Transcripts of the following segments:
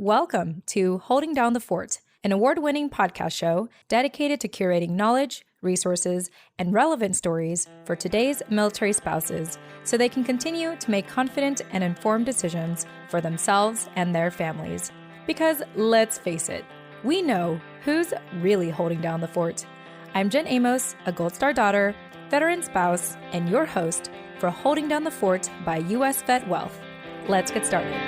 Welcome to Holding Down the Fort, an award-winning podcast show dedicated to curating knowledge, resources, and relevant stories for today's military spouses so they can continue to make confident and informed decisions for themselves and their families. Because let's face it, we know who's really holding down the fort. I'm Jen Amos, a Gold Star daughter, veteran spouse, and your host for Holding Down the Fort by U.S. Vet Wealth. Let's get started.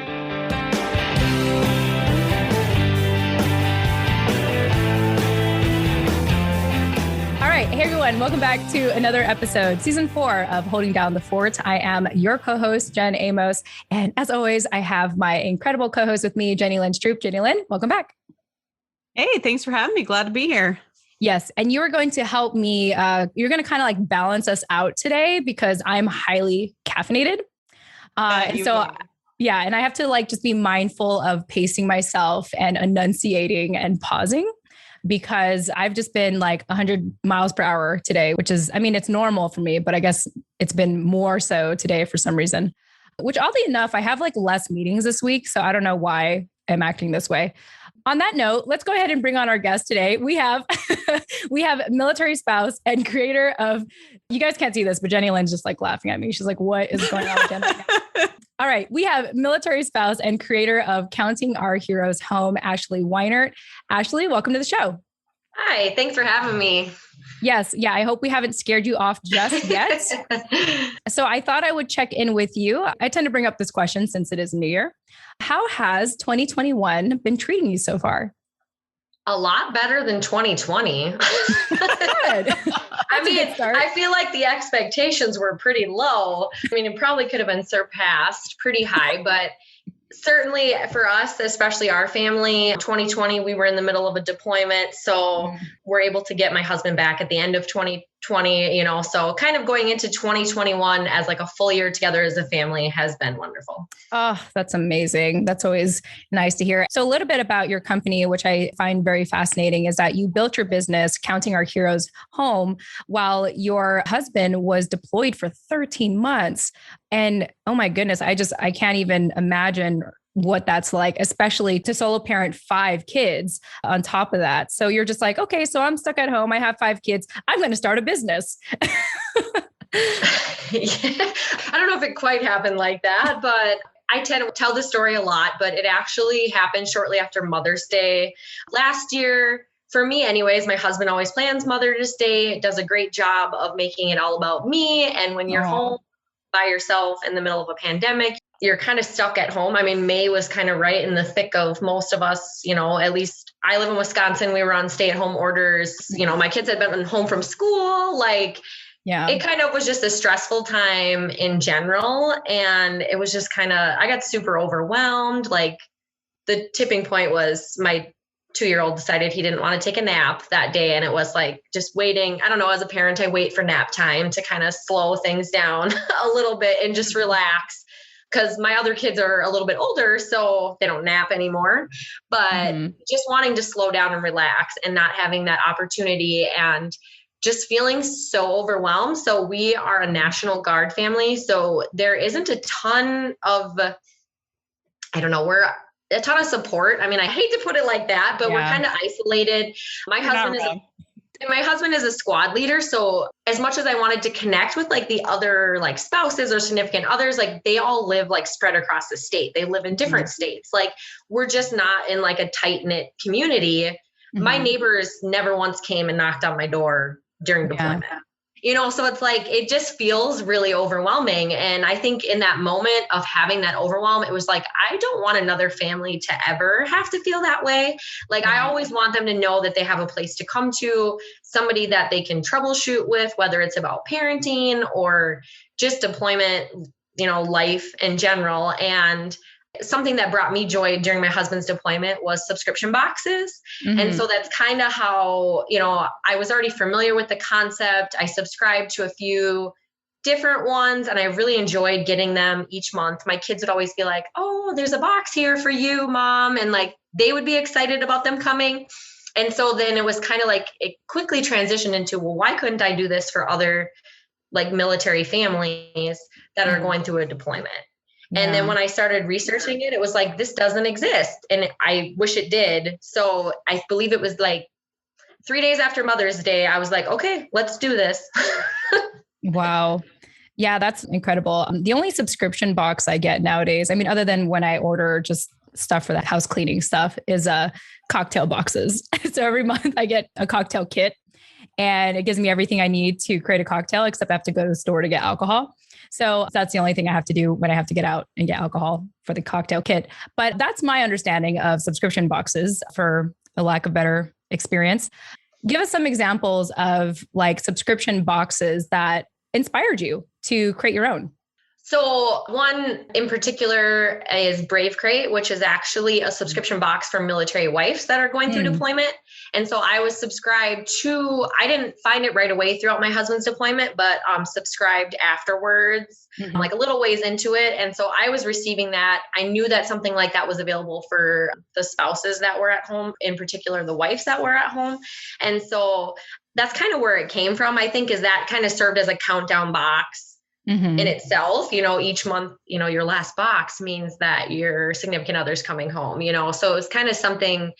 All right. Hey, everyone. Welcome back to another episode, season 4 of Holding Down the Fort. I am your co-host, Jen Amos. And as always, I have my incredible co-host with me, Jenny Lynn Stroop. Jenny Lynn, welcome back. Hey, thanks for having me. Glad to be here. Yes. And you are going to help me. You're going to kind of like balance us out today because I'm highly caffeinated. Yeah. And I have to like just be mindful of pacing myself and enunciating and pausing, because I've just been like 100 miles per hour today, which is, I mean, it's normal for me, but I guess it's been more so today for some reason, which oddly enough, I have like less meetings this week. So I don't know why I'm acting this way. On that note, let's go ahead and bring on our guest today. We have military spouse and creator of, you guys can't see this, but Jenny Lynn's just like laughing at me. She's like, what is going on with Jen right now? All right. We have military spouse and creator of Counting Our Heroes Home, Ashley Weinert. Ashley, welcome to the show. Hi, thanks for having me. Yes. Yeah. I hope we haven't scared you off just yet. So I thought I would check in with you. I tend to bring up this question since it is New Year. How has 2021 been treating you so far? A lot better than 2020. Good. I mean, I feel like the expectations were pretty low. I mean, it probably could have been surpassed pretty high, but certainly for us, especially our family, 2020, we were in the middle of a deployment. So we're able to get my husband back at the end of 2020, so kind of going into 2021 as like a full year together as a family has been wonderful. Oh, that's amazing. That's always nice to hear. So a little bit about your company, which I find very fascinating, is that you built your business, Counting Our Heroes Home, while your husband was deployed for 13 months. And oh my goodness, I can't even imagine what that's like, especially to solo parent 5 kids on top of that. So you're just like, okay, so I'm stuck at home. I have 5 kids. I'm going to start a business. Yeah. I don't know if it quite happened like that, but I tend to tell the story a lot, but it actually happened shortly after Mother's Day last year. For me anyways, my husband always plans Mother's Day, does a great job of making it all about me. And when you're home by yourself in the middle of a pandemic, you're kind of stuck at home. I mean, May was kind of right in the thick of most of us, at least I live in Wisconsin. We were on stay-at-home orders. My kids had been home from school. It kind of was just a stressful time in general. And it was just I got super overwhelmed. Like the tipping point was my 2-year-old decided he didn't want to take a nap that day. And it was like just waiting. I don't know, as a parent, I wait for nap time to kind of slow things down a little bit and just relax. Because my other kids are a little bit older, so they don't nap anymore, but just wanting to slow down and relax and not having that opportunity and just feeling so overwhelmed. So we are a National Guard family. So there isn't a ton of, we're a ton of support. I mean, I hate to put it like that, but we're kind of isolated. My husband is a squad leader. So as much as I wanted to connect with like the other like spouses or significant others, like they all live like spread across the state. They live in different states. Like we're just not in like a tight knit community. My neighbors never once came and knocked on my door during deployment. So it's like, it just feels really overwhelming. And I think in that moment of having that overwhelm, it was like, I don't want another family to ever have to feel that way. Like I always want them to know that they have a place to come to, somebody that they can troubleshoot with, whether it's about parenting or just deployment, life in general. And something that brought me joy during my husband's deployment was subscription boxes. And so that's kind of how, I was already familiar with the concept. I subscribed to a few different ones and I really enjoyed getting them each month. My kids would always be like, oh, there's a box here for you, Mom. And like, they would be excited about them coming. And so then it was kind of like, it quickly transitioned into, well, why couldn't I do this for other like military families that are going through a deployment? And then when I started researching it, it was like, this doesn't exist. And I wish it did. So I believe it was like 3 days after Mother's Day, I was like, okay, let's do this. Wow. Yeah, that's incredible. The only subscription box I get nowadays, I mean, other than when I order just stuff for the house cleaning stuff, is cocktail boxes. So every month I get a cocktail kit and it gives me everything I need to create a cocktail, except I have to go to the store to get alcohol. So that's the only thing I have to do when I have to get out and get alcohol for the cocktail kit. But that's my understanding of subscription boxes, for a lack of better experience. Give us some examples of like subscription boxes that inspired you to create your own. So one in particular is Brave Crate, which is actually a subscription box for military wives that are going through deployment. And so I was subscribed to, I didn't find it right away throughout my husband's deployment, but subscribed afterwards, like a little ways into it. And so I was receiving that. I knew that something like that was available for the spouses that were at home, in particular, the wives that were at home. And so that's kind of where it came from, I think, is that kind of served as a countdown box. In itself, each month, your last box means that your significant other's coming home, so it's kind of something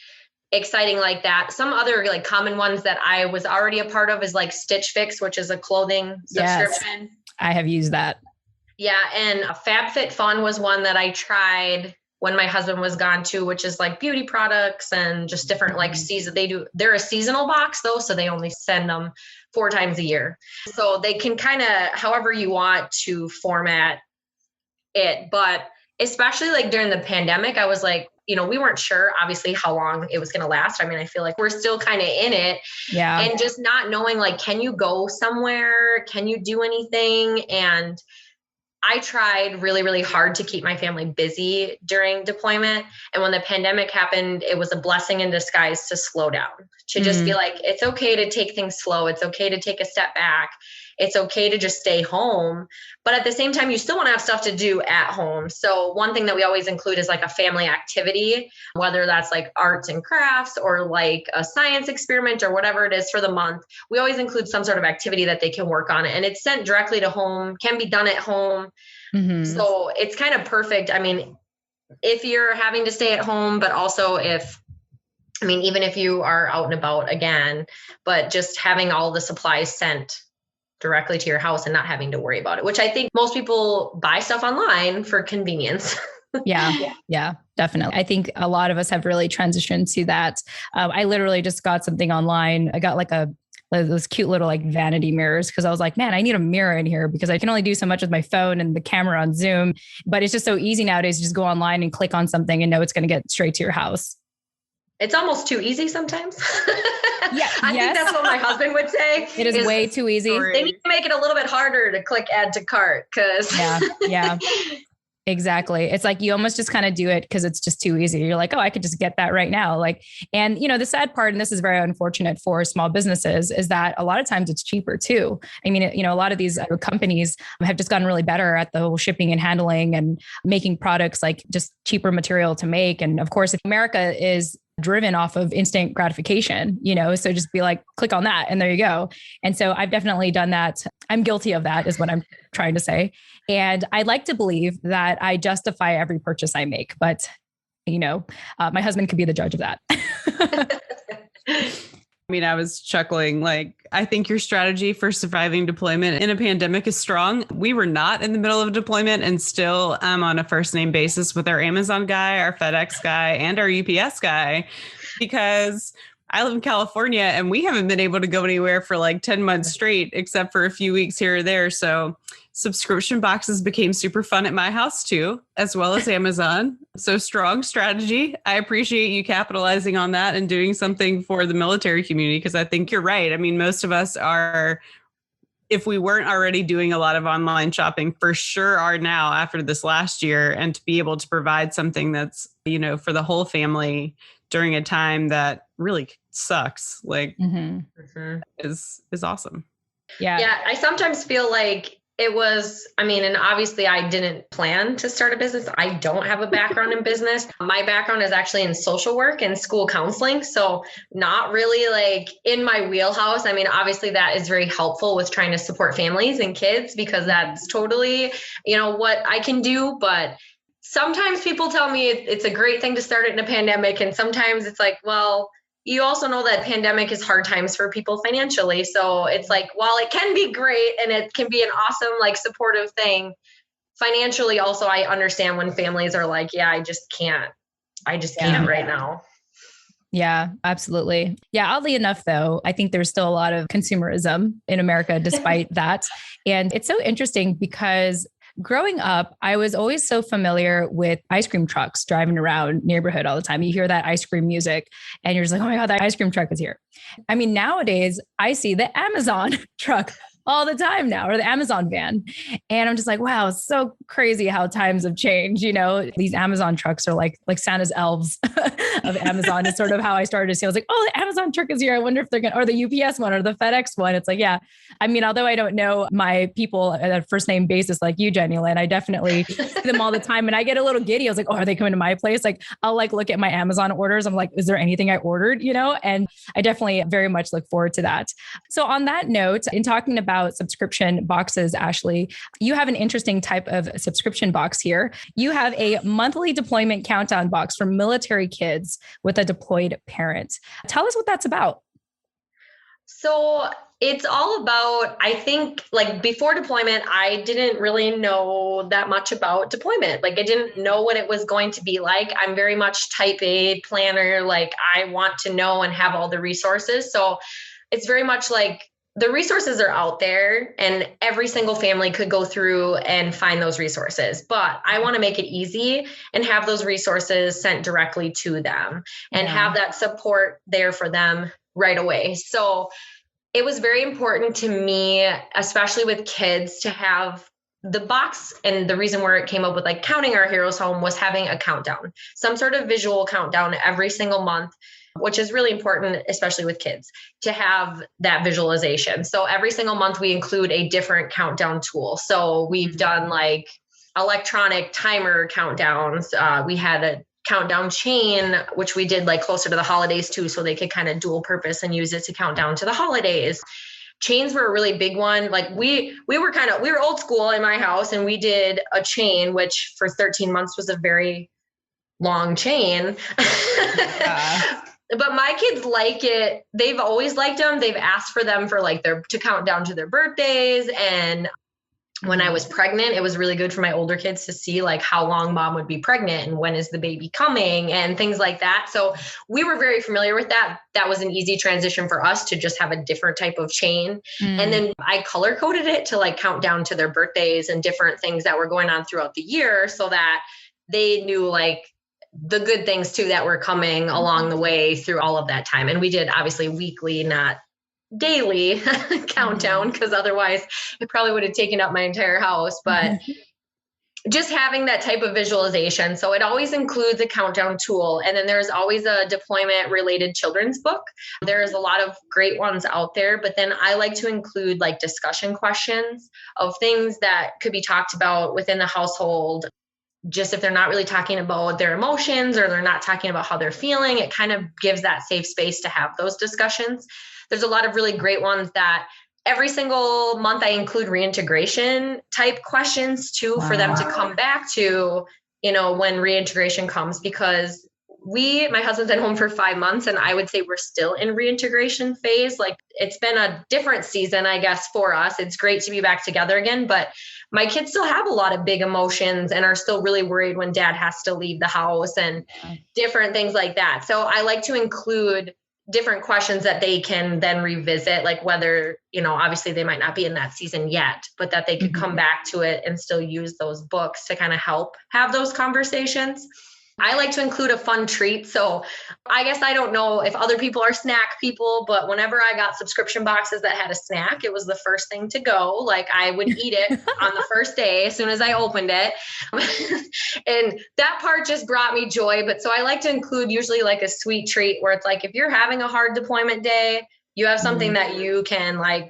exciting like that. Some other like common ones that I was already a part of is like Stitch Fix, which is a clothing subscription. Yes, I have used that. Yeah. And FabFitFun was one that I tried when my husband was gone too, which is like beauty products and just different like season. They're a seasonal box though. So they only send them 4 times a year. So they can kind of, however you want to format it. But especially like during the pandemic, I was like, we weren't sure obviously how long it was going to last. I mean, I feel like we're still kind of in it. Yeah. And just not knowing like, can you go somewhere? Can you do anything? And I tried really, really hard to keep my family busy during deployment. And when the pandemic happened, it was a blessing in disguise to slow down, to just be like, it's okay to take things slow. It's okay to take a step back. It's okay to just stay home. But at the same time, you still want to have stuff to do at home. So one thing that we always include is like a family activity, whether that's like arts and crafts or like a science experiment or whatever it is for the month. We always include some sort of activity that they can work on. And it's sent directly to home, can be done at home. So it's kind of perfect. I mean, if you're having to stay at home, but also even if you are out and about again, but just having all the supplies sent directly to your house and not having to worry about it, which I think most people buy stuff online for convenience. Yeah, definitely. I think a lot of us have really transitioned to that. I literally just got something online. I got like those cute little like vanity mirrors because I was like, man, I need a mirror in here because I can only do so much with my phone and the camera on Zoom. But it's just so easy nowadays to just go online and click on something and know it's going to get straight to your house. It's almost too easy sometimes. Yeah, I think that's what my husband would say. It is way too easy. They need to make it a little bit harder to click add to cart because yeah, exactly. It's like you almost just kind of do it because it's just too easy. You're like, oh, I could just get that right now. And the sad part, and this is very unfortunate for small businesses, is that a lot of times it's cheaper too. I mean, a lot of these companies have just gotten really better at the whole shipping and handling and making products like just cheaper material to make. And of course, if America is driven off of instant gratification, so just be like, click on that and there you go. And so I've definitely done that. I'm guilty of that is what I'm trying to say. And I like to believe that I justify every purchase I make, but my husband could be the judge of that. I mean, I was chuckling, like, I think your strategy for surviving deployment in a pandemic is strong. We were not in the middle of deployment and still on a first name basis with our Amazon guy, our FedEx guy, and our UPS guy, because I live in California and we haven't been able to go anywhere for like 10 months straight, except for a few weeks here or there. So subscription boxes became super fun at my house too, as well as Amazon. So strong strategy. I appreciate you capitalizing on that and doing something for the military community, because I think you're right. I mean, most of us are, if we weren't already doing a lot of online shopping, for sure are now after this last year. And to be able to provide something that's, for the whole family during a time that really sucks, like is awesome. Yeah. I sometimes feel like it was, I mean, and obviously I didn't plan to start a business. I don't have a background in business. My background is actually in social work and school counseling. So not really like in my wheelhouse. I mean, obviously that is very helpful with trying to support families and kids because that's totally, what I can do. But sometimes people tell me it's a great thing to start it in a pandemic. And sometimes it's like, well, you also know that pandemic is hard times for people financially. So it's like, while it can be great and it can be an awesome, like supportive thing financially, also, I understand when families are like, yeah, I just can't right now. Yeah, absolutely. Yeah. Oddly enough, though, I think there's still a lot of consumerism in America despite that. And it's so interesting because growing up, I was always so familiar with ice cream trucks driving around neighborhood all the time. You hear that ice cream music and you're just like, oh my God, that ice cream truck is here. I mean, nowadays I see the Amazon truck all the time now, or the Amazon van. And I'm just like, wow, it's so crazy how times have changed. These Amazon trucks are like Santa's elves of Amazon is sort of how I started to see. I was like, oh, the Amazon truck is here. I wonder if they're going to, or the UPS one or the FedEx one. It's like, yeah. I mean, although I don't know my people at a first name basis like you, Jenny Lynn, I definitely see them all the time. And I get a little giddy. I was like, oh, are they coming to my place? Like, I'll like look at my Amazon orders. I'm like, is there anything I ordered? And I definitely very much look forward to that. So on that note, in talking about subscription boxes, Ashley, you have an interesting type of subscription box here. You have a monthly deployment countdown box for military kids with a deployed parent. Tell us what that's about. So it's all about, I think, like before deployment, I didn't really know that much about deployment. Like I didn't know what it was going to be like. I'm very much type A planner. Like I want to know and have all the resources. So it's very much like the resources are out there and every single family could go through and find those resources. But I want to make it easy and have those resources sent directly to them and have that support there for them right away. So it was very important to me, especially with kids, to have the box. And the reason where it came up with like counting our heroes home was having a countdown, some sort of visual countdown every single month, which is really important, especially with kids, to have that visualization. So every single month we include a different countdown tool. So we've done like electronic timer countdowns. We had a countdown chain, which we did like closer to the holidays too, so they could kind of dual purpose and use it to count down to the holidays. Chains were a really big one. Like we were old school in my house, and we did a chain, which for 13 months was a very long chain. But my kids like it. They've always liked them. They've asked for them for like to count down to their birthdays. And when I was pregnant, it was really good for my older kids to see like how long mom would be pregnant and when is the baby coming and things like that. So we were very familiar with that. That was an easy transition for us to just have a different type of chain. And then I color coded it to like count down to their birthdays and different things that were going on throughout the year so that they knew like the good things too that were coming along the way through all of that time. And we did obviously weekly, not daily countdown, because otherwise it probably would have taken up my entire house. But just having that type of visualization. So it always includes a countdown tool. And then there's always a deployment related children's book. There's a lot of great ones out there, but then I like to include like discussion questions of things that could be talked about within the household. Just if they're not really talking about their emotions or they're not talking about how they're feeling, it kind of gives that safe space to have those discussions. There's a lot of really great ones that every single month I include reintegration type questions too, for them to come back to, when reintegration comes, because my husband's been home for 5 months and I would say we're still in reintegration phase. Like it's been a different season, I guess, for us. It's great to be back together again, but my kids still have a lot of big emotions and are still really worried when dad has to leave the house and different things like that. So I like to include different questions that they can then revisit, like whether, obviously they might not be in that season yet, but that they could come back to it and still use those books to kind of help have those conversations. I like to include a fun treat. So I guess I don't know if other people are snack people, but whenever I got subscription boxes that had a snack, it was the first thing to go. Like I would eat it on the first day as soon as I opened it. And that part just brought me joy. But so I like to include usually like a sweet treat where it's like, if you're having a hard deployment day, you have something that you can like,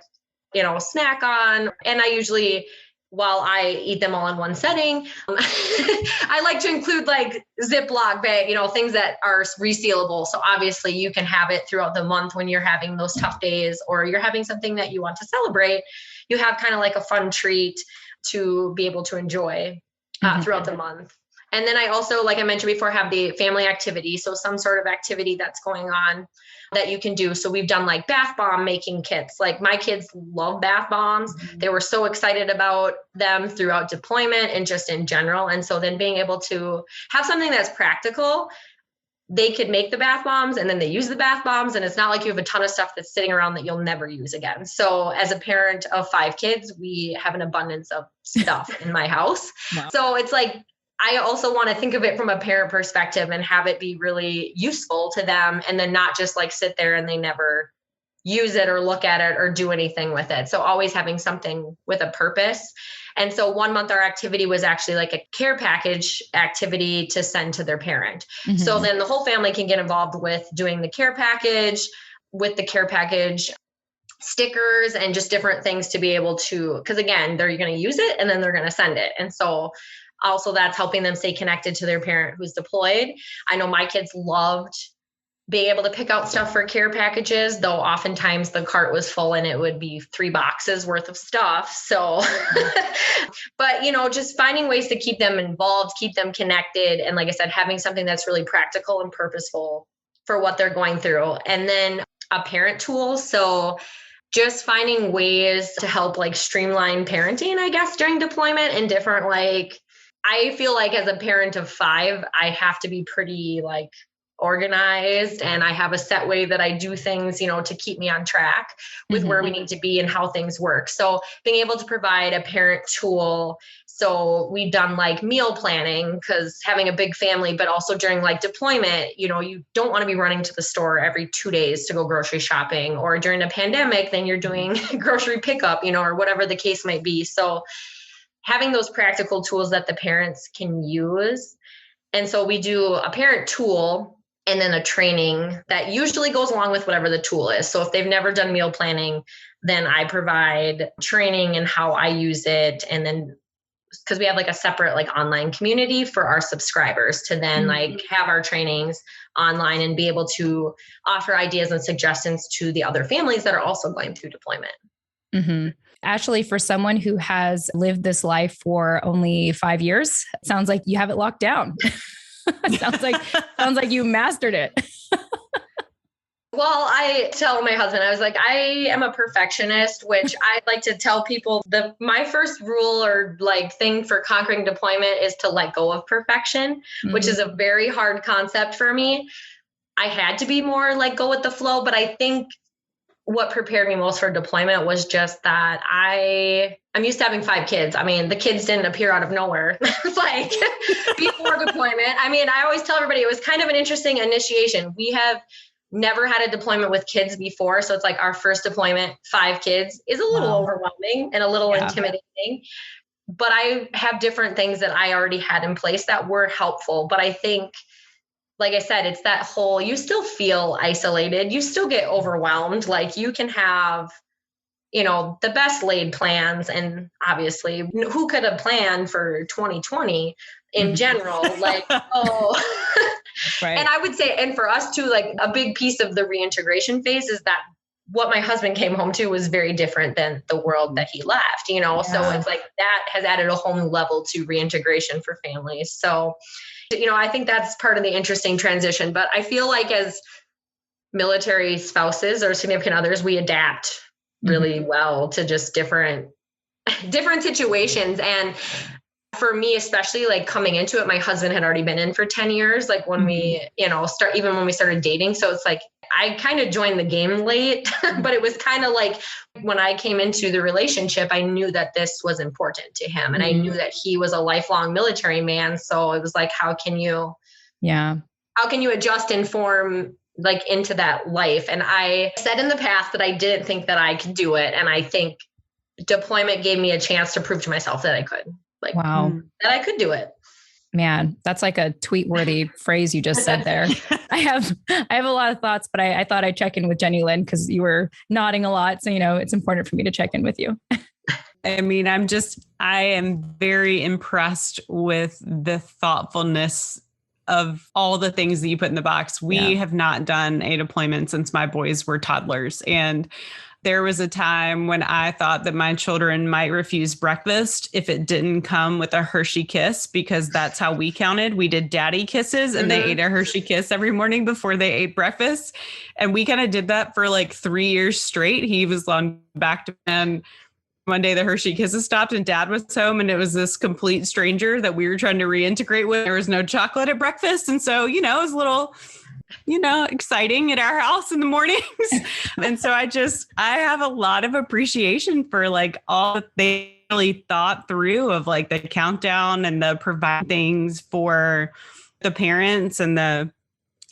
snack on. And I usually while I eat them all in one setting. I like to include like Ziploc bag, things that are resealable. So obviously you can have it throughout the month when you're having those tough days, or you're having something that you want to celebrate. You have kind of like a fun treat to be able to enjoy throughout the month. And then I also, like I mentioned before, have the family activity. So some sort of activity that's going on that you can do. So we've done like bath bomb making kits. Like my kids love bath bombs. They were so excited about them throughout deployment and just in general. And so then being able to have something that's practical, they could make the bath bombs and then they use the bath bombs. And it's not like you have a ton of stuff that's sitting around that you'll never use again. So as a parent of 5 kids, we have an abundance of stuff in my house. Wow. So it's like, I also want to think of it from a parent perspective and have it be really useful to them, and then not just like sit there and they never use it or look at it or do anything with it. So always having something with a purpose. And so 1 month, our activity was actually like a care package activity to send to their parent. Mm-hmm. So then the whole family can get involved with doing the care package, with the care package stickers and just different things to be able to, because again, they're going to use it and then they're going to send it. And so also that's helping them stay connected to their parent who's deployed. I know my kids loved being able to pick out stuff for care packages, though oftentimes the cart was full and it would be 3 boxes worth of stuff. So, but just finding ways to keep them involved, keep them connected. And like I said, having something that's really practical and purposeful for what they're going through. And then a parent tool. So just finding ways to help like streamline parenting, I guess, during deployment and different, I feel like as a parent of 5, I have to be pretty organized, and I have a set way that I do things, to keep me on track with where we need to be and how things work. So being able to provide a parent tool. So we've done meal planning, because having a big family, but also during deployment, you don't want to be running to the store every 2 days to go grocery shopping, or during a pandemic, then you're doing grocery pickup, or whatever the case might be. So having those practical tools that the parents can use. And so we do a parent tool and then a training that usually goes along with whatever the tool is. So if they've never done meal planning, then I provide training and how I use it. And then because we have a separate online community for our subscribers to then have our trainings online and be able to offer ideas and suggestions to the other families that are also going through deployment. Mm-hmm. Ashley, for someone who has lived this life for only 5 years, it sounds like you have it locked down. sounds like you mastered it. Well, I tell my husband, I was like, I am a perfectionist, which I like to tell people my first rule or thing for conquering deployment is to let go of perfection, which is a very hard concept for me. I had to be more go with the flow, but I think what prepared me most for deployment was just that I'm used to having 5 kids. I mean, the kids didn't appear out of nowhere before deployment. I mean, I always tell everybody it was kind of an interesting initiation. We have never had a deployment with kids before. So it's our first deployment, 5 kids is a little overwhelming and a little intimidating, but I have different things that I already had in place that were helpful. But I think, like I said, it's that whole, you still feel isolated. You still get overwhelmed. you can have, the best laid plans. And obviously who could have planned for 2020 in general? Right. And I would say, and for us too, a big piece of the reintegration phase is that what my husband came home to was very different than the world that he left, so it's that has added a whole new level to reintegration for families. So I think that's part of the interesting transition, but I feel as military spouses or significant others, we adapt really well to just different situations. And for me, especially coming into it, my husband had already been in for 10 years, when we, even when we started dating. So it's I kind of joined the game late, but it was kind of when I came into the relationship, I knew that this was important to him. And I knew that he was a lifelong military man. So it was how can you adjust and form into that life? And I said in the past that I didn't think that I could do it. And I think deployment gave me a chance to prove to myself that I could. That I could do it. Man, that's a tweet-worthy phrase you just said there. I have a lot of thoughts, but I thought I'd check in with Jenny Lynn because you were nodding a lot. So, it's important for me to check in with you. I mean, I am very impressed with the thoughtfulness of all the things that you put in the box. We have not done a deployment since my boys were toddlers. And there was a time when I thought that my children might refuse breakfast if it didn't come with a Hershey kiss, because that's how we counted. We did daddy kisses and they ate a Hershey kiss every morning before they ate breakfast. And we kind of did that for like 3 years straight. He was on back to, and one day the Hershey Kisses stopped and dad was home and it was this complete stranger that we were trying to reintegrate with. There was no chocolate at breakfast. And so, it was a little, exciting at our house in the mornings. And so I have a lot of appreciation for like all that they really thought through of like the countdown and the provide things for the parents and the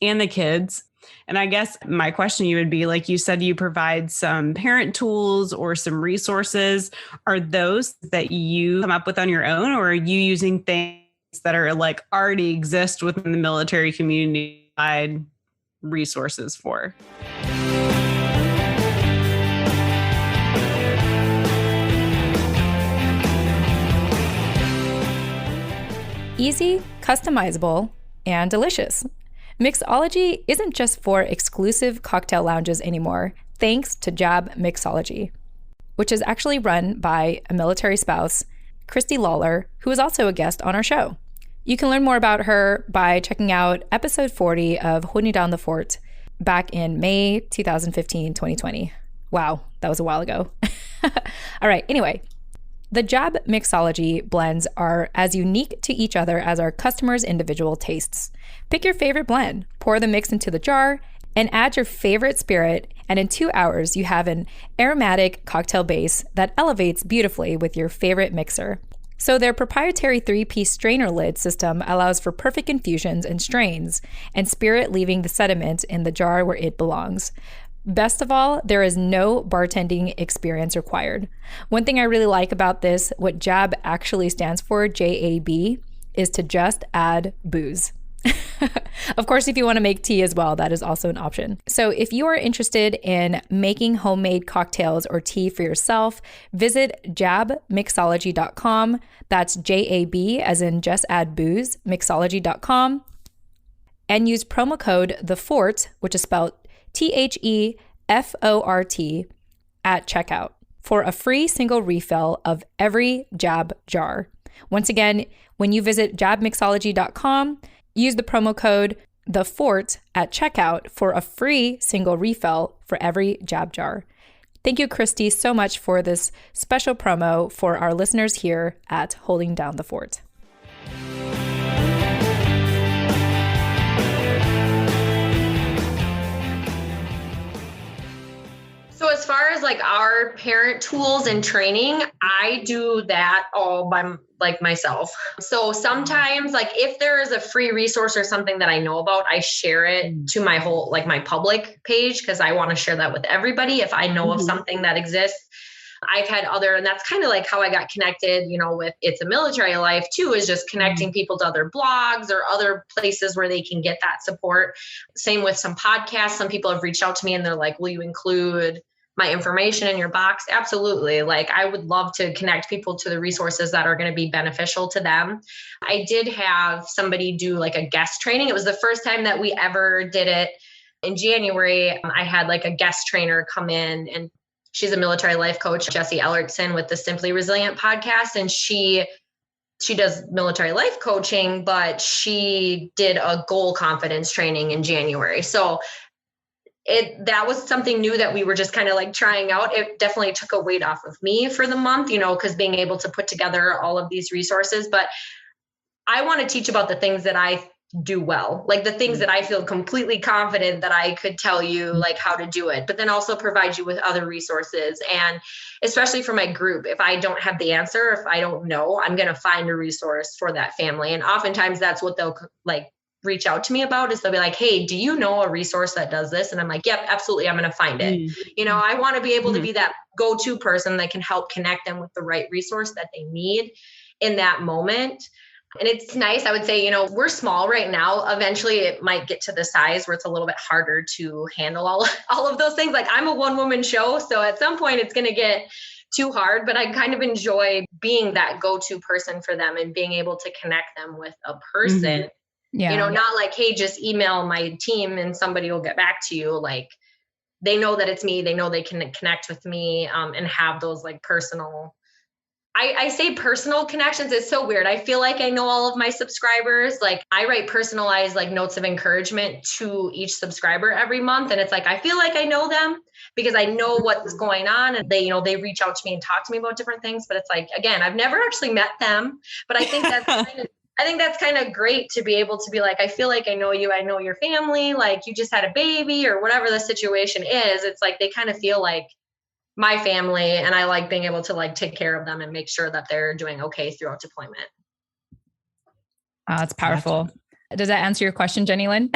kids. And I guess my question to you would be, like you said, you provide some parent tools or some resources. Are those that you come up with on your own, or are you using things that are like already exist within the military community provide resources for? Easy, customizable, and delicious. Mixology isn't just for exclusive cocktail lounges anymore, thanks to Jab Mixology, which is actually run by a military spouse, Christy Lawler, who is also a guest on our show. You can learn more about her by checking out episode 40 of Holding Down the Fort back in May 2015-2020. Wow, that was a while ago. All right, anyway. The Jab Mixology blends are as unique to each other as our customers' individual tastes. Pick your favorite blend, pour the mix into the jar, and add your favorite spirit, and in 2 hours, you have an aromatic cocktail base that elevates beautifully with your favorite mixer. So their proprietary 3-piece strainer lid system allows for perfect infusions and strains, and spirit leaving the sediment in the jar where it belongs. Best of all, there is no bartending experience required. One thing I really like about this, what JAB actually stands for, JAB, is to just add booze. Of course, if you want to make tea as well, that is also an option. So if you are interested in making homemade cocktails or tea for yourself, visit jabmixology.com. That's JAB as in just add booze, mixology.com, and use promo code THEFORT, which is spelled THEFORT, at checkout for a free single refill of every Jab jar. Once again, when you visit jabmixology.com, use the promo code THEFORT at checkout for a free single refill for every Jab jar. Thank you, Christy, so much for this special promo for our listeners here at Holding Down the Fort. So as far as like our parent tools and training, I do that all by like myself. So sometimes like if there is a free resource or something that I know about, I share it to my whole, like my public page, because I want to share that with everybody. If I know of something that exists, I've had and that's kind of like how I got connected, with It's a Military Life too, is just connecting people to other blogs or other places where they can get that support. Same with some podcasts. Some people have reached out to me and they're like, will you include my information in your box? Absolutely. Like I would love to connect people to the resources that are going to be beneficial to them. I did have somebody do like a guest training. It was the first time that we ever did it. In January, I had like a guest trainer come in, and she's a military life coach, Jessie Ellertson, with the Simply Resilient podcast. And she does military life coaching, but she did a goal confidence training in January. So that was something new that we were just kind of like trying out. It definitely took a weight off of me for the month, because being able to put together all of these resources, but I want to teach about the things that I do well, like the things that I feel completely confident that I could tell you like how to do it, but then also provide you with other resources. And especially for my group, if I don't have the answer, if I don't know, I'm going to find a resource for that family. And oftentimes that's what they'll like reach out to me about, is they'll be like, hey, do you know a resource that does this? And I'm like, yep, absolutely. I'm going to find it. I want to be able to be that go-to person that can help connect them with the right resource that they need in that moment. And it's nice. I would say, we're small right now. Eventually it might get to the size where it's a little bit harder to handle all of those things. Like I'm a one-woman show. So at some point it's going to get too hard, but I kind of enjoy being that go-to person for them and being able to connect them with a person. Yeah. Not like, hey, just email my team and somebody will get back to you. Like, they know that it's me. They know they can connect with me and have those like personal, I say personal connections. It's so weird. I feel like I know all of my subscribers. Like, I write personalized like notes of encouragement to each subscriber every month. And it's like, I feel like I know them because I know what's going on. And they, they reach out to me and talk to me about different things. But it's like, again, I've never actually met them, but I think that's kind of great to be able to be like, I feel like I know you, I know your family, like you just had a baby or whatever the situation is. It's like, they kind of feel like my family, and I like being able to like take care of them and make sure that they're doing okay throughout deployment. It's powerful. Does that answer your question, Jenny Lynn?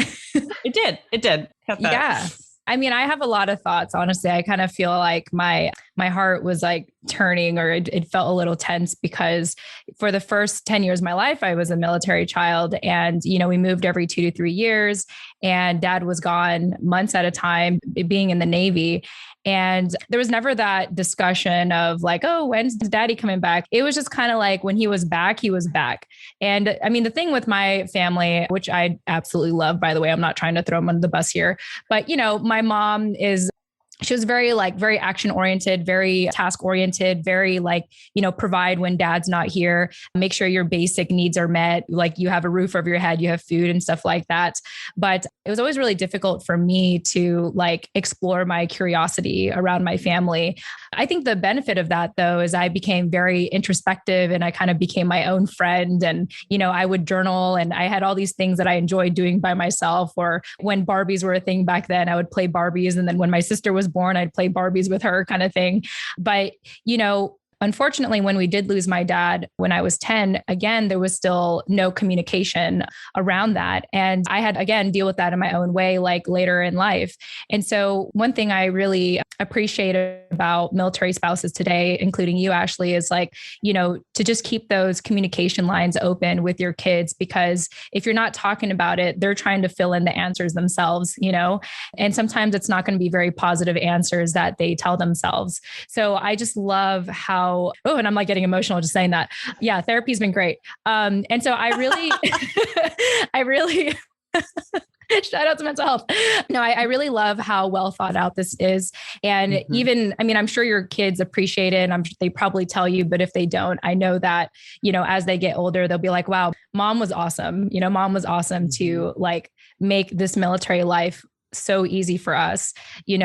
It did. Yeah. I mean, I have a lot of thoughts. Honestly, I kind of feel like my heart was like turning, or it felt a little tense because for the first 10 years of my life, I was a military child, and, we moved every 2 to 3 years, and dad was gone months at a time, being in the Navy. And there was never that discussion of like, oh, when's daddy coming back? It was just kind of like when he was back, he was back. And I mean, the thing with my family, which I absolutely love, by the way, I'm not trying to throw him under the bus here, but my mom she was very action oriented, very task oriented, very provide when dad's not here, make sure your basic needs are met. Like you have a roof over your head, you have food and stuff like that. But it was always really difficult for me to explore my curiosity around my family. I think the benefit of that though, is I became very introspective and I kind of became my own friend. And, I would journal and I had all these things that I enjoyed doing by myself, or when Barbies were a thing back then, I would play Barbies. And then when my sister was born, I'd play Barbies with her kind of thing. But, unfortunately, when we did lose my dad when I was 10, again, there was still no communication around that. And I had, again, deal with that in my own way, later in life. And so one thing I really appreciate about military spouses today, including you, Ashley, is to just keep those communication lines open with your kids, because if you're not talking about it, they're trying to fill in the answers themselves, and sometimes it's not going to be very positive answers that they tell themselves. So I just love how, and I'm getting emotional just saying that. Yeah. Therapy's been great. And so I really, shout out to mental health. No, I really love how well thought out this is. And even, I'm sure your kids appreciate it. And they probably tell you, but if they don't, I know that, as they get older, they'll be like, wow, mom was awesome. Mom was awesome to make this military life so easy for us, or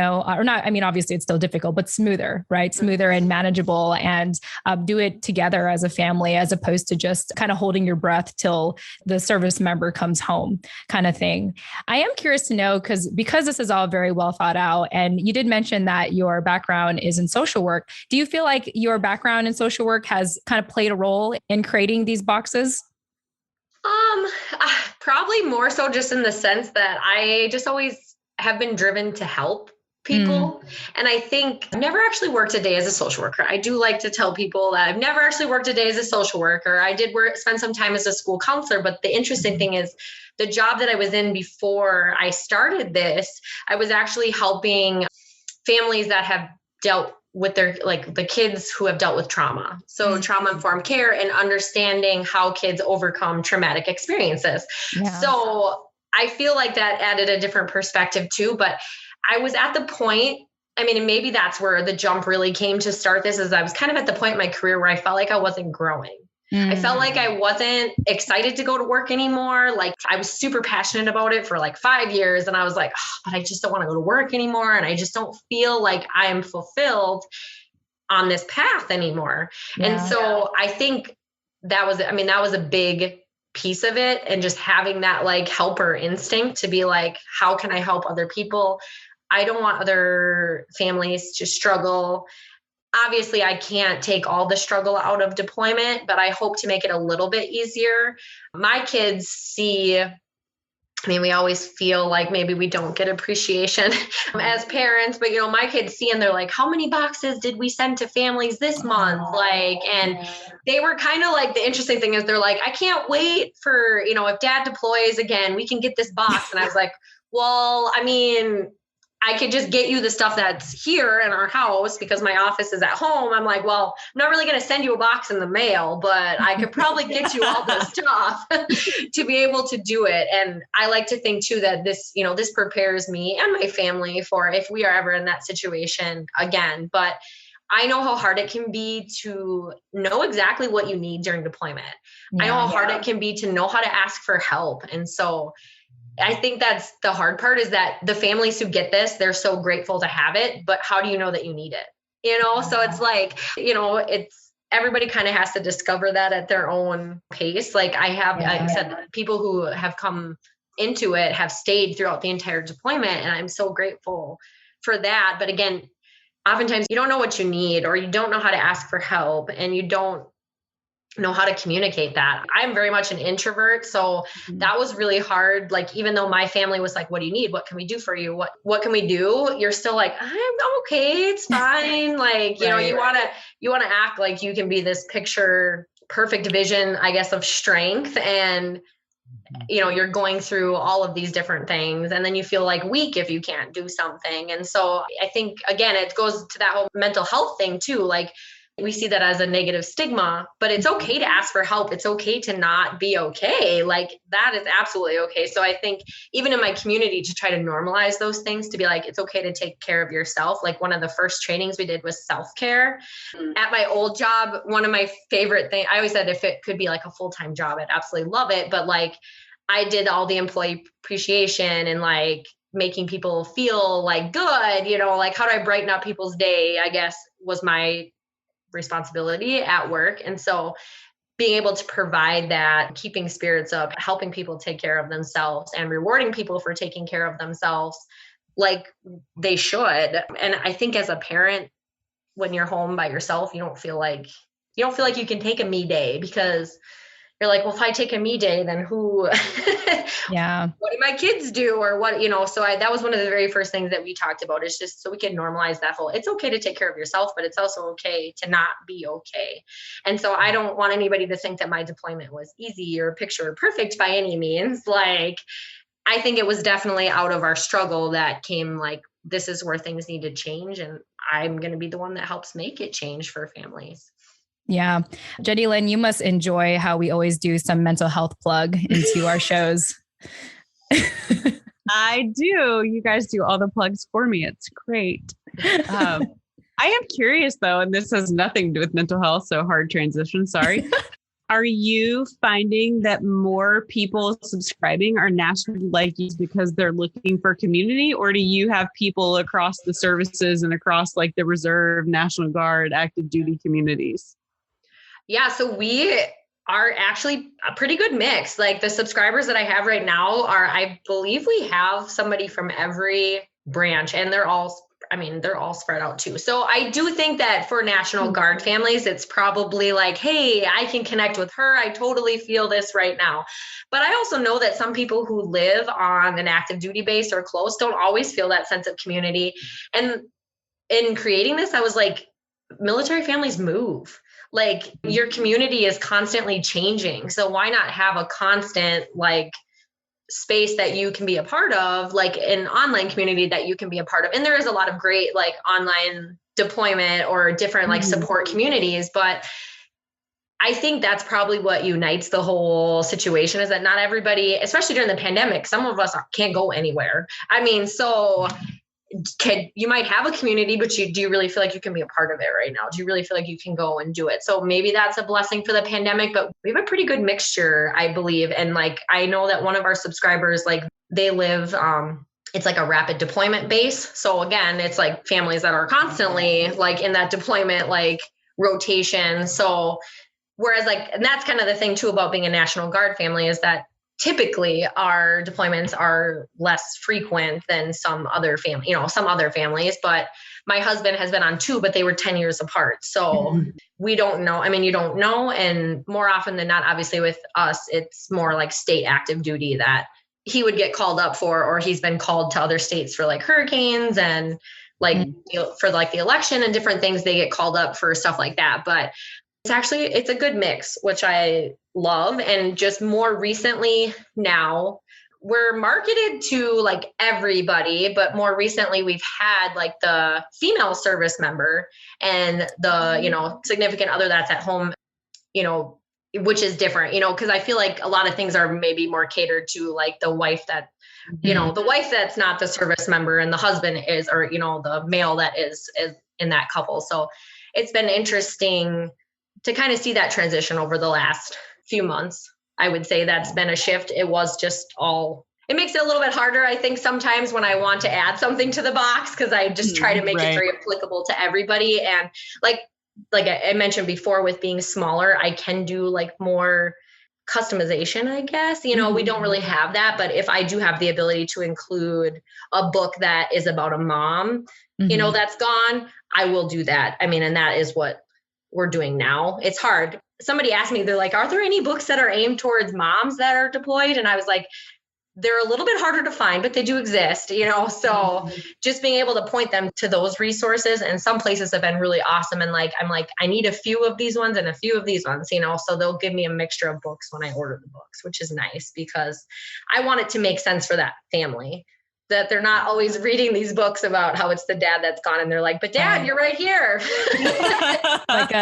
not. Obviously it's still difficult, but smoother, right? Smoother and manageable, and do it together as a family, as opposed to just kind of holding your breath till the service member comes home kind of thing. I am curious to know, because this is all very well thought out, and you did mention that your background is in social work. Do you feel like your background in social work has kind of played a role in creating these boxes? Probably more so just in the sense that I just always have been driven to help people. And I think I've never actually worked a day as a social worker. I do like to tell people that I've never actually worked a day as a social worker. I did spend some time as a school counselor, but the interesting thing is the job that I was in before I started this, I was actually helping families that have dealt with their, the kids who have dealt with trauma. So trauma-informed care and understanding how kids overcome traumatic experiences. Yeah. So I feel like that added a different perspective too, but I was at the point, and maybe that's where the jump really came to start this, is I was kind of at the point in my career where I felt like I wasn't growing. I felt like I wasn't excited to go to work anymore. I was super passionate about it for 5 years. And I was like, but I just don't want to go to work anymore. And I just don't feel like I am fulfilled on this path anymore. Yeah. And so I think that was a big piece of it. And just having that helper instinct to be how can I help other people? I don't want other families to struggle. Obviously, I can't take all the struggle out of deployment, but I hope to make it a little bit easier. My kids see, we always feel like maybe we don't get appreciation as parents, but my kids see and they're like, how many boxes did we send to families this month? And they were kind of the interesting thing is they're like, I can't wait for, if dad deploys again, we can get this box. And I was like, well, I could just get you the stuff that's here in our house because my office is at home. I'm like, well, I'm not really going to send you a box in the mail, but I could probably get you all the stuff to be able to do it. And I like to think too that this, this prepares me and my family for if we are ever in that situation again. But I know how hard it can be to know exactly what you need during deployment. Yeah, I know how hard it can be to know how to ask for help. And so I think that's the hard part, is that the families who get this, they're so grateful to have it, but how do you know that you need it? So it's like, it's everybody kind of has to discover that at their own pace. Like like I said, people who have come into it have stayed throughout the entire deployment. And I'm so grateful for that. But again, oftentimes you don't know what you need, or you don't know how to ask for help, and you don't know how to communicate that. I'm very much an introvert. So that was really hard. Like, even though my family was like, what do you need? What can we do for you? What can we do? You're still like, I'm okay. It's fine. Like, you want to act like you can be this picture perfect vision, I guess, of strength. And, you're going through all of these different things, and then you feel like weak if you can't do something. And so I think, again, it goes to that whole mental health thing too. Like, we see that as a negative stigma, but it's okay to ask for help. It's okay to not be okay. Like, that is absolutely okay. So I think even in my community, to try to normalize those things, to be like, it's okay to take care of yourself. Like, one of the first trainings we did was self-care. At my old job, one of my favorite things, I always said if it could be like a full-time job, I'd absolutely love it. But like, I did all the employee appreciation and like making people feel like good, like how do I brighten up people's day, I guess, was my responsibility at work. And so being able to provide that, keeping spirits up, helping people take care of themselves, and rewarding people for taking care of themselves like they should. And I think as a parent, when you're home by yourself, you don't feel like you can take a me day, because you're like, well, if I take a me day, then who, what do my kids do? Or what, so that was one of the very first things that we talked about, is just so we can normalize that whole, it's okay to take care of yourself, but it's also okay to not be okay. And so I don't want anybody to think that my deployment was easy or picture perfect by any means. Like, I think it was definitely out of our struggle that came like, this is where things need to change. And I'm going to be the one that helps make it change for families. Yeah. Jenny Lynn, you must enjoy how we always do some mental health plug into our shows. I do. You guys do all the plugs for me. It's great. I am curious though, and this has nothing to do with mental health, so hard transition, sorry. Are you finding that more people subscribing are National like you because they're looking for community, or do you have people across the services and across like the Reserve, National Guard, active duty communities? Yeah, so we are actually a pretty good mix. Like, the subscribers that I have right now I believe we have somebody from every branch, and they're all spread out too. So I do think that for National Guard families, it's probably like, hey, I can connect with her. I totally feel this right now. But I also know that some people who live on an active duty base or close don't always feel that sense of community. And in creating this, I was like, military families move. Like, your community is constantly changing. So why not have a constant like space that you can be a part of, like an online community that you can be a part of? And there is a lot of great like online deployment or different like support communities. But I think that's probably what unites the whole situation, is that not everybody, especially during the pandemic, some of us can't go anywhere. I mean, so you might have a community, but do you really feel like you can be a part of it right now? Do you really feel like you can go and do it? So maybe that's a blessing for the pandemic, but we have a pretty good mixture, I believe. And like, I know that one of our subscribers, like, they live, it's like a rapid deployment base. So again, it's like families that are constantly like in that deployment, like rotation. So whereas like, and that's kind of the thing too about being a National Guard family, is that typically our deployments are less frequent than some other families, but my husband has been on 2, but they were 10 years apart. So we don't know. I mean, you don't know. And more often than not, obviously with us, it's more like state active duty that he would get called up for, or he's been called to other states for like hurricanes and like for like the election and different things. They get called up for stuff like that. But it's a good mix, which I love. And just more recently now, we're marketed to like everybody, but more recently we've had like the female service member and the, significant other that's at home, which is different, because I feel like a lot of things are maybe more catered to like the wife that, the wife that's not the service member and the husband is, or, the male that is in that couple. So it's been interesting to kind of see that transition over the last few months. I would say that's been a shift. It was just it makes it a little bit harder, I think, sometimes when I want to add something to the box, because I just try to make it very applicable to everybody. And like I mentioned before, with being smaller, I can do like more customization, I guess. We don't really have that. But if I do have the ability to include a book that is about a mom, that's gone, I will do that. I mean, and that is what we're doing now. It's hard. Somebody asked me, they're like, are there any books that are aimed towards moms that are deployed? And I was like, they're a little bit harder to find, but they do exist, so just being able to point them to those resources, and some places have been really awesome. And I'm like, I need a few of these ones and a few of these ones, so they'll give me a mixture of books when I order the books, which is nice because I want it to make sense for that family, that they're not always reading these books about how it's the dad that's gone. And they're like, but Dad, you're right here.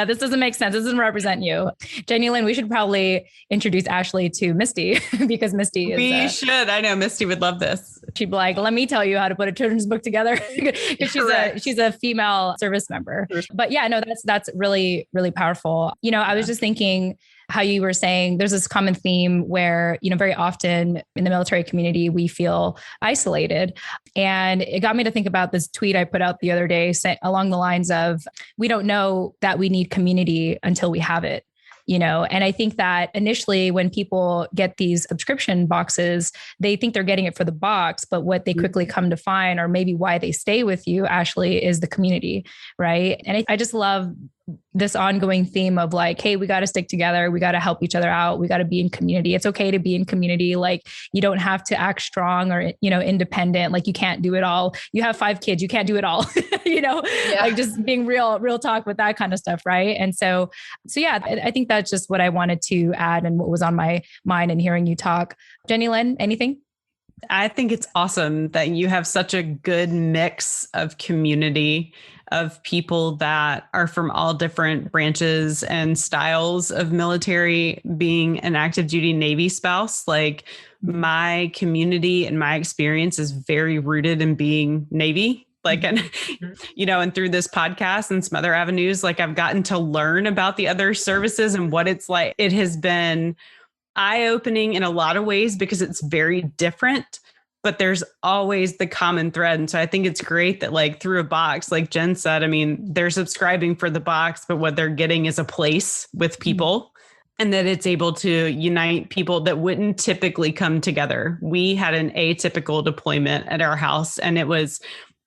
This doesn't make sense. This doesn't represent you. Jenny Lynn, we should probably introduce Ashley to Misty because Misty is. We should. I know Misty would love this. She'd be like, let me tell you how to put a children's book together. she's a female service member. But yeah, no, that's really, really powerful. I was just thinking how you were saying there's this common theme where, very often in the military community, we feel isolated. And it got me to think about this tweet I put out the other day along the lines of, we don't know that we need community until we have it. And I think that initially when people get these subscription boxes, they think they're getting it for the box, but what they quickly come to find, or maybe why they stay with you, Ashley, is the community, right? And I just love this ongoing theme of like, hey, we got to stick together. We got to help each other out. We got to be in community. It's okay to be in community. Like, you don't have to act strong or, independent. Like, you can't do it all. You have 5 kids. You can't do it all, like just being real talk with that kind of stuff. Right. And so yeah, I think that's just what I wanted to add and what was on my mind and hearing you talk. Jenny Lynn, anything? I think it's awesome that you have such a good mix of community of people that are from all different branches and styles of military. Being an active duty Navy spouse, like my community and my experience is very rooted in being Navy. And through this podcast and some other avenues, like I've gotten to learn about the other services and what it's like. It has been eye-opening in a lot of ways because it's very different, but there's always the common thread. And so I think it's great that like through a box, like Jen said, I mean, they're subscribing for the box, but what they're getting is a place with people and that it's able to unite people that wouldn't typically come together. We had an atypical deployment at our house, and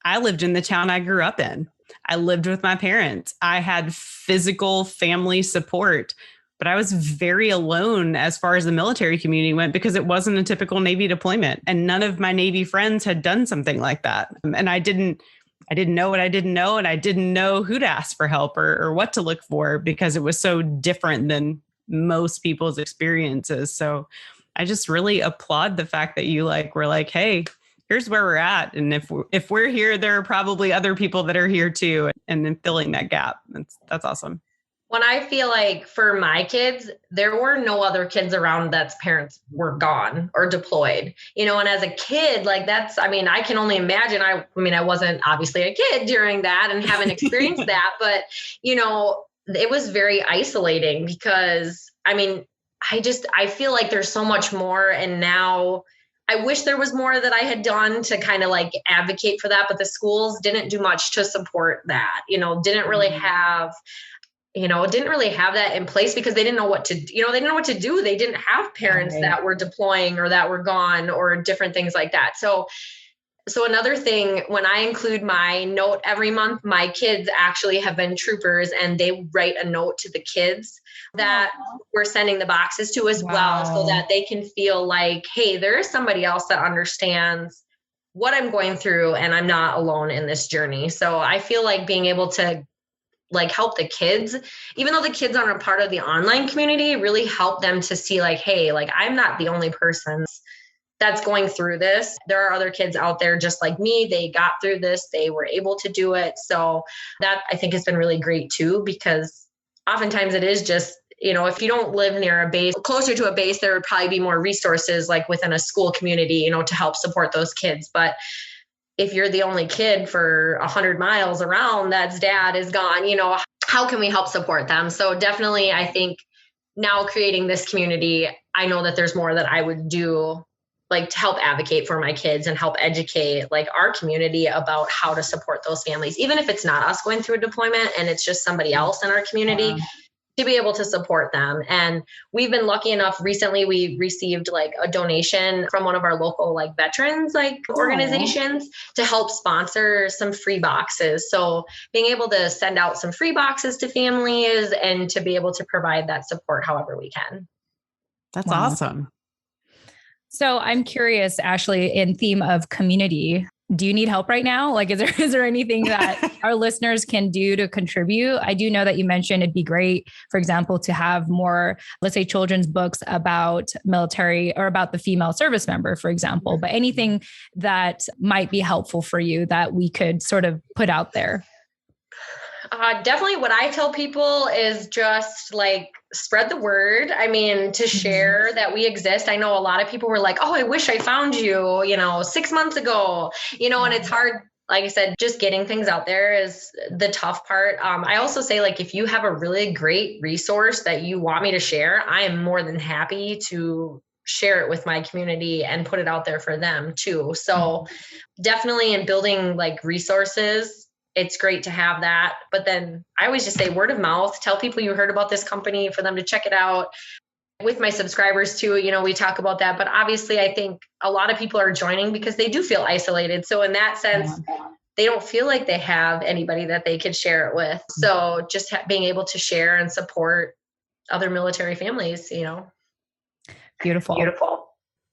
I lived in the town I grew up in. I lived with my parents. I had physical family support, but I was very alone as far as the military community went because it wasn't a typical Navy deployment. And none of my Navy friends had done something like that. And I didn't know what I didn't know. And I didn't know who to ask for help or what to look for because it was so different than most people's experiences. So I just really applaud the fact that you were like, hey, here's where we're at. And if we're here, there are probably other people that are here too. And then filling that gap. That's awesome. When I feel like for my kids, there were no other kids around that's parents were gone or deployed, and as a kid, I can only imagine. I wasn't obviously a kid during that and haven't experienced that, but, it was very isolating because, I feel like there's so much more. And now I wish there was more that I had done to kind of advocate for that, but the schools didn't do much to support that, didn't really have that in place because they didn't know what to, they didn't know what to do. They didn't have parents that were deploying or that were gone or different things like that. So another thing, when I include my note every month, my kids actually have been troopers and they write a note to the kids that we're sending the boxes to as well, so that they can feel like, hey, there is somebody else that understands what I'm going through and I'm not alone in this journey. So I feel like being able to help the kids, even though the kids aren't a part of the online community, really help them to see hey, I'm not the only person that's going through this. There are other kids out there just like me. They got through this. They were able to do it. So that I think has been really great too, because oftentimes it is just, if you don't live near a base, closer to a base, there would probably be more resources like within a school community, to help support those kids. But if you're the only kid for 100 miles around that's dad is gone, how can we help support them? So definitely, I think now creating this community, I know that there's more that I would do, like to help advocate for my kids and help educate like our community about how to support those families, even if it's not us going through a deployment and it's just somebody else in our community. To be able to support them. And we've been lucky enough recently, we received like a donation from one of our local like veterans organizations to help sponsor some free boxes. So being able to send out some free boxes to families and to be able to provide that support however we can. That's awesome. So I'm curious, Ashley, in theme of community, do you need help right now? Like, is there anything that our listeners can do to contribute? I do know that you mentioned it'd be great, for example, to have more, let's say, children's books about military or about the female service member, for example, but anything that might be helpful for you that we could sort of put out there. Definitely what I tell people is just like spread the word. I mean, to share that we exist. I know a lot of people were like, oh, I wish I found you, 6 months ago, and it's hard. Like I said, just getting things out there is the tough part. I also say, like, if you have a really great resource that you want me to share, I am more than happy to share it with my community and put it out there for them too. So definitely in building like resources, it's great to have that. But then I always just say word of mouth, tell people you heard about this company for them to check it out. With my subscribers too, we talk about that. But obviously, I think a lot of people are joining because they do feel isolated. So in that sense, they don't feel like they have anybody that they could share it with. So just being able to share and support other military families, Beautiful.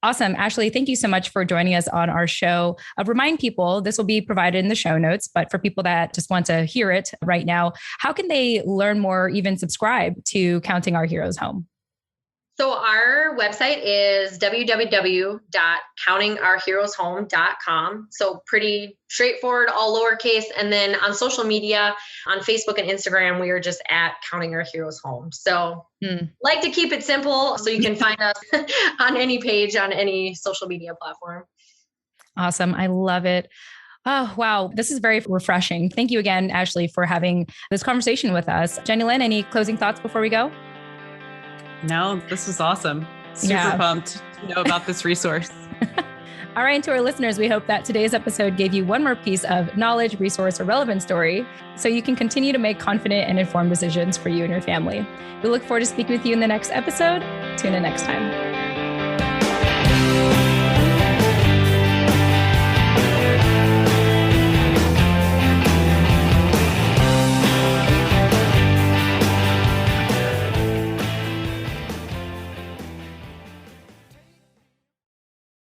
Awesome. Ashley, thank you so much for joining us on our show. Remind people, this will be provided in the show notes, but for people that just want to hear it right now, how can they learn more, even subscribe to Counting Our Heroes Home? So our website is www.countingourheroeshome.com. So pretty straightforward, all lowercase. And then on social media, on Facebook and Instagram, we are just at Counting Our Heroes Home. So like to keep it simple so you can find us on any page, on any social media platform. Awesome. I love it. Oh, wow. This is very refreshing. Thank you again, Ashley, for having this conversation with us. Jenny Lynn, any closing thoughts before we go? No, this was awesome. Super pumped to know about this resource. All right. And to our listeners, we hope that today's episode gave you one more piece of knowledge, resource, or relevant story so you can continue to make confident and informed decisions for you and your family. We look forward to speaking with you in the next episode. Tune in next time.